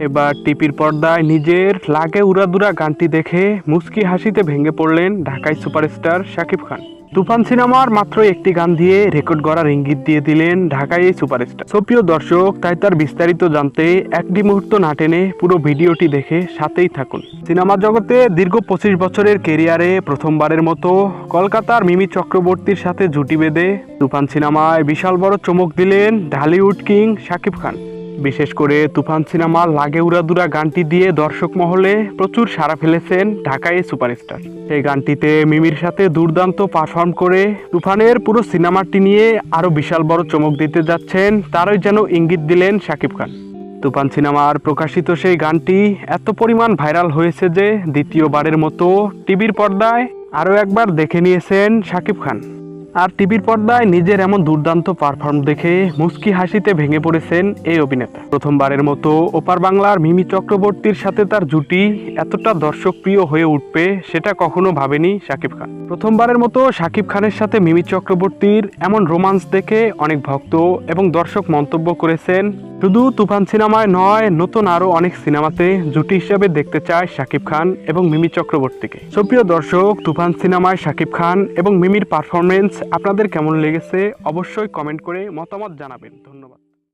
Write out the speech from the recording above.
এবার টিপির পর্দায় নিজের লাগে উড়াদুরা গানটি দেখে মুচকি হাসিতে ভেঙে পড়লেন ঢাকাই সুপারস্টার শাকিব খান। তুফান সিনেমার মাত্র একটি গান দিয়ে রেকর্ড গড়ার ইঙ্গিত দিয়ে দিলেন ঢাকাই এই সুপারস্টার। প্রিয় দর্শক, তাই তার বিস্তারিত জানতে একটি মুহূর্ত না টেনে পুরো ভিডিওটি দেখে সাথেই থাকুন। সিনেমা জগতে দীর্ঘ 25 বছরের কেরিয়ারে প্রথমবারের মতো কলকাতার মিমি চক্রবর্তীর সাথে জুটি বেঁধে তুফান সিনেমায় বিশাল বড় চমক দিলেন ঢালিউড কিং শাকিব খান। বিশেষ করে তুফান সিনেমার লাগে উড়াদুরা গানটি দিয়ে দর্শক মহলে প্রচুর সাড়া ফেলেছেন ঢাকাই সুপারস্টার। এই গানটিতে মিমির সাথে দুর্দান্ত পারফর্ম করে তুফানের পুরো সিনেমাটি নিয়ে আরও বিশাল বড় চমক দিতে যাচ্ছেন, তারই যেন ইঙ্গিত দিলেন শাকিব খান। তুফান সিনেমার প্রকাশিত সেই গানটি এত পরিমাণ ভাইরাল হয়েছে যে দ্বিতীয়বারের মতো টিভির পর্দায় আরও একবার দেখে নিয়েছেন শাকিব খান। আর টিভির পর্দায় নিজের এমন দুর্দান্ত পারফর্ম দেখে মুচকি হাসিতে ভেঙে পড়েছেন এই অভিনেতা। প্রথমবারের মতো ওপার বাংলার মিমি চক্রবর্তীর সাথে তার জুটি এতটা দর্শকপ্রিয় হয়ে উঠবে সেটা কখনো ভাবেনি শাকিব খান। প্রথমবারের মতো শাকিব খানের সাথে মিমি চক্রবর্তীর এমন রোমান্স দেখে অনেক ভক্ত এবং দর্শক মন্তব্য করেছেন, শুধু তুফান সিনেমায় নয়, নতুন আরও অনেক সিনেমাতে জুটি হিসেবে দেখতে চায় শাকিব খান এবং মিমি চক্রবর্তীকে। প্রিয় দর্শক, তুফান সিনেমায় শাকিব খান এবং মিমির পারফরমেন্স আপনাদের কেমন লেগেছে অবশ্যই কমেন্ট করে মতামত জানাবেন। ধন্যবাদ।